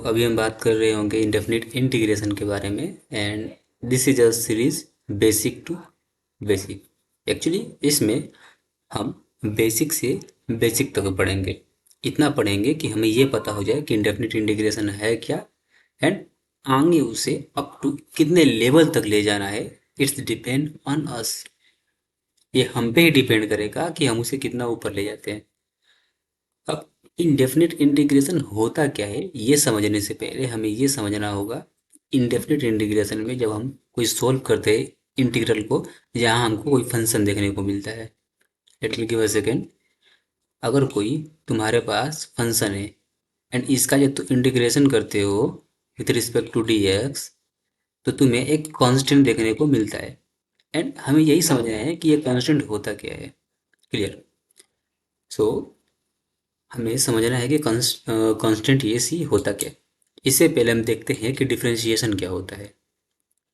अभी हम बात कर रहे होंगे इंडेफिनिट इंटीग्रेशन के बारे में। And this is a series basic to basic. Actually इसमें हम बेसिक से बेसिक तक पढ़ेंगे। इतना पढ़ेंगे कि हमें ये पता हो जाए कि इंडेफिनिट इंटीग्रेशन है क्या, एंड आगे उसे अप टू कितने लेवल तक ले जाना है। It's depend on us. ये हम पे ही डिपेंड करेगा कि हम उसे कितना ऊपर ले जाते हैं। अब इनडेफिनिट इंटीग्रेशन होता क्या है, ये समझने से पहले हमें ये समझना होगा। इनडेफिनिट इंटीग्रेशन में जब हम कोई सोल्व करते हैं इंटीग्रल को, जहाँ हमको कोई फंक्शन देखने को मिलता है। Let me give a second. अगर कोई तुम्हारे पास फंक्शन है एंड इसका जब तुम इंटीग्रेशन करते हो with respect to d x, तो तुम्हें एक कांस्टेंट देखने को मिलता है। एंड हमें यही समझना है कि ये कांस्टेंट होता क्या है। क्लियर? सो हमें समझना है कि कांस्टेंट ये सी होता क्या है। इससे पहले हम देखते हैं कि डिफरेंशिएशन क्या होता है।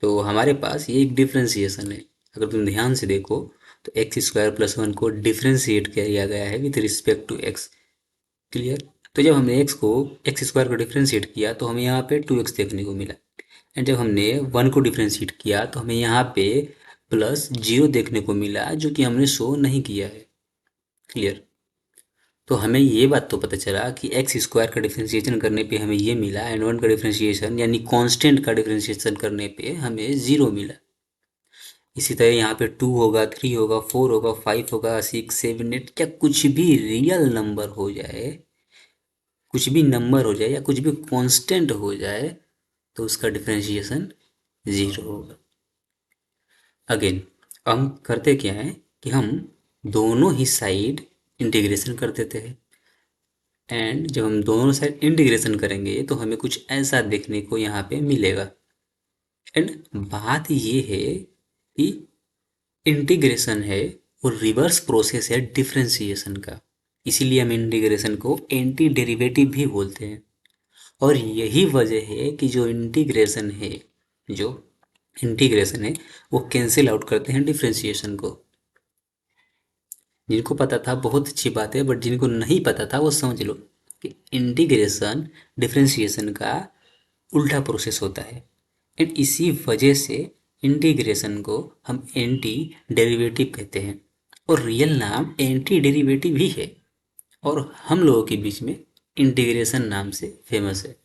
तो हमारे पास ये एक डिफरेंशिएशन है। अगर तुम ध्यान से देखो तो एक्स स्क्वायर प्लस वन को डिफरेंशिएट किया गया है with respect to x. Clear? तो जब हमने एक्स स्क्वायर को डिफरेंशिएट किया तो हमें यहाँ पे टू एक्स देखने को मिला। एंड जब हमने वन को डिफरेंशिएट किया तो हमें यहाँ पे प्लस जीरो देखने को मिला, जो कि हमने शो नहीं किया है। क्लियर? तो हमें ये बात तो पता चला कि एक्स स्क्वायर का डिफरेंशिएशन करने पे हमें ये मिला, एंड वन का डिफरेंशिएशन यानी कांस्टेंट का डिफरेंशिएशन करने पे हमें ज़ीरो मिला। इसी तरह यहाँ पे टू होगा, थ्री होगा, फोर होगा, फाइव होगा, सिक्स, सेवन, एट, क्या कुछ भी रियल नंबर हो जाए, कुछ भी नंबर हो जाए या कुछ भी कांस्टेंट हो जाए, तो उसका डिफरेंशिएशन ज़ीरो होगा। अगेन हम करते क्या है कि हम दोनों ही साइड इंटीग्रेशन कर देते हैं। एंड जब हम दोनों साइड इंटीग्रेशन करेंगे तो हमें कुछ ऐसा देखने को यहाँ पे मिलेगा। एंड बात ये है कि इंटीग्रेशन है वो रिवर्स प्रोसेस है डिफरेंशिएशन का। इसीलिए हम इंटीग्रेशन को एंटी डेरिवेटिव भी बोलते हैं। और यही वजह है कि जो इंटीग्रेशन है वो कैंसिल आउट करते हैं डिफरेंशिएशन को। जिनको पता था बहुत अच्छी बात है, बट जिनको नहीं पता था वो समझ लो कि इंटीग्रेशन डिफरेंशिएशन का उल्टा प्रोसेस होता है। एंड इसी वजह से इंटीग्रेशन को हम एंटी डेरिवेटिव कहते हैं, और रियल नाम एंटी डेरिवेटिव ही है, और हम लोगों के बीच में इंटीग्रेशन नाम से फेमस है।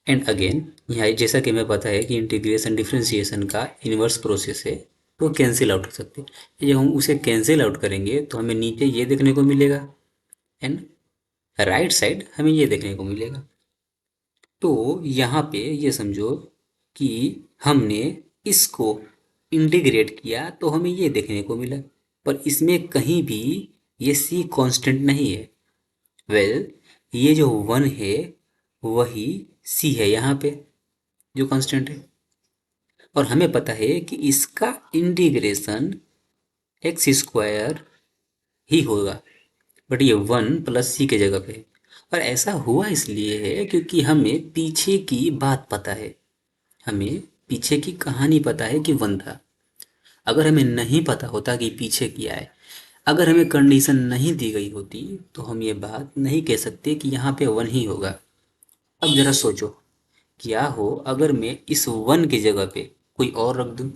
एंड अगेन यहाँ जैसा कि हमें पता है कि इंटीग्रेशन डिफरेंशिएशन का इन्वर्स प्रोसेस है, तो कैंसिल आउट कर सकते हैं। जब हम उसे कैंसिल आउट करेंगे तो हमें नीचे ये देखने को मिलेगा, एंड राइट साइड हमें ये देखने को मिलेगा। तो यहाँ पे ये समझो कि हमने इसको इंटीग्रेट किया तो हमें ये देखने को मिला, पर इसमें कहीं भी ये सी कांस्टेंट नहीं है। वेल, ये जो वन है वही सी है यहाँ पे, जो कांस्टेंट है। और हमें पता है कि इसका इंटीग्रेशन एक्स स्क्वायर ही होगा, बट ये वन प्लस सी के जगह पे है। और ऐसा हुआ इसलिए है क्योंकि हमें पीछे की बात पता है, हमें पीछे की कहानी पता है कि वन था। अगर हमें नहीं पता होता कि पीछे क्या है, अगर हमें कंडीशन नहीं दी गई होती, तो हम ये बात नहीं कह सकते कि यहाँ पे वन ही होगा। अब जरा सोचो, क्या हो अगर मैं इस वन की जगह पे कोई और रख दूँ,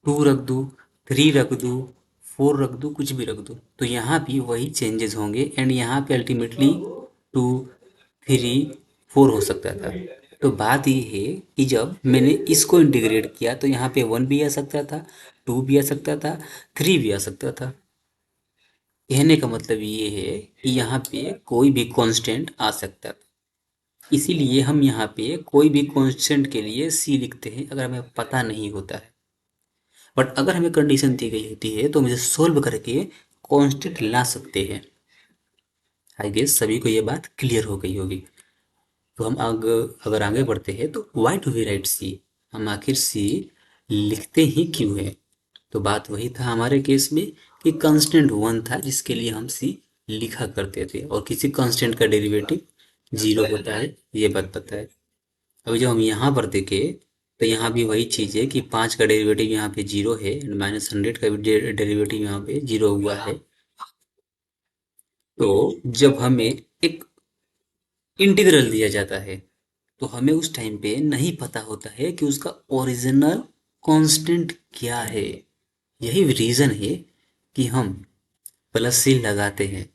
टू रख दूँ, थ्री रख दूँ, फोर रख दूँ, कुछ भी रख दूँ, तो यहाँ भी वही चेंजेस होंगे, एंड यहाँ पे अल्टीमेटली टू, थ्री, फोर हो सकता था। तो बात ये है कि जब मैंने इसको इंटीग्रेट किया तो यहाँ पे वन भी आ सकता था, टू भी आ सकता था, थ्री भी आ सकता था। कहने का मतलब ये है कि यहाँ पे कोई भी कांस्टेंट आ सकता था। इसीलिए हम यहाँ पे कोई भी कांस्टेंट के लिए सी लिखते हैं अगर हमें पता नहीं होता है। बट अगर हमें कंडीशन दी गई होती है तो मुझे सोल्व करके कांस्टेंट ला सकते हैं। आई गेस सभी को ये बात क्लियर हो गई होगी। तो हम अगर आगे बढ़ते हैं तो वाई डू वी राइट सी, हम आखिर सी लिखते ही क्यों है। तो बात वही था हमारे केस में कि कांस्टेंट वन था जिसके लिए हम सी लिखा करते थे, और किसी कांस्टेंट का डेरिवेटिव जीरो होता है, ये बात पता है। अभी जब हम यहाँ पर देखें तो यहाँ भी वही चीज़ है कि पाँच का डेरिवेटिव यहाँ पे जीरो है, एंड माइनस हंड्रेड का भी डेरिवेटिव यहाँ पे जीरो हुआ है। तो जब हमें एक इंटीग्रल दिया जाता है, तो हमें उस टाइम पे नहीं पता होता है कि उसका ओरिजिनल कांस्टेंट क्या है। यही रीज़न है कि हम प्लस सी लगाते हैं।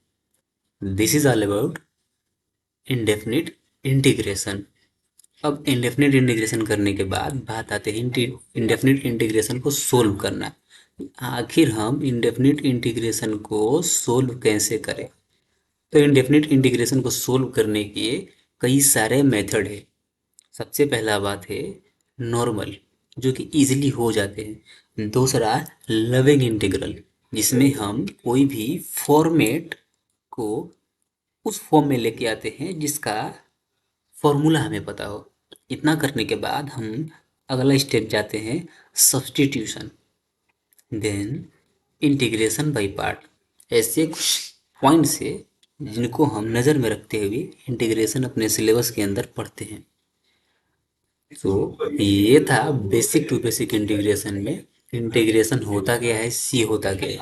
This is all about indefinite integration. अब इंडेफिनिट इंटीग्रेशन करने के बाद बात आते हैं इंडेफिनिट इंटीग्रेशन को सोल्व करना। आखिर हम इंडेफिनिट इंटीग्रेशन को सोल्व कैसे करें? तो इंडेफिनिट इंटीग्रेशन को सोल्व करने के कई सारे मेथड है। सबसे पहला बात है नॉर्मल, जो कि इजीली हो जाते हैं। दूसरा लविंग इंटीग्रल, जिसमें हम कोई भी फॉर्मेट को उस फॉर्म में लेके आते हैं जिसका फॉर्मूला हमें पता हो। इतना करने के बाद हम अगला स्टेप जाते हैं substitution, then integration by part. ऐसे कुछ पॉइंट्स है जिनको हम नज़र में रखते हुए इंटीग्रेशन अपने सिलेबस के अंदर पढ़ते हैं। तो ये था बेसिक टू बेसिक इंटीग्रेशन में इंटीग्रेशन होता क्या है, सी होता क्या है।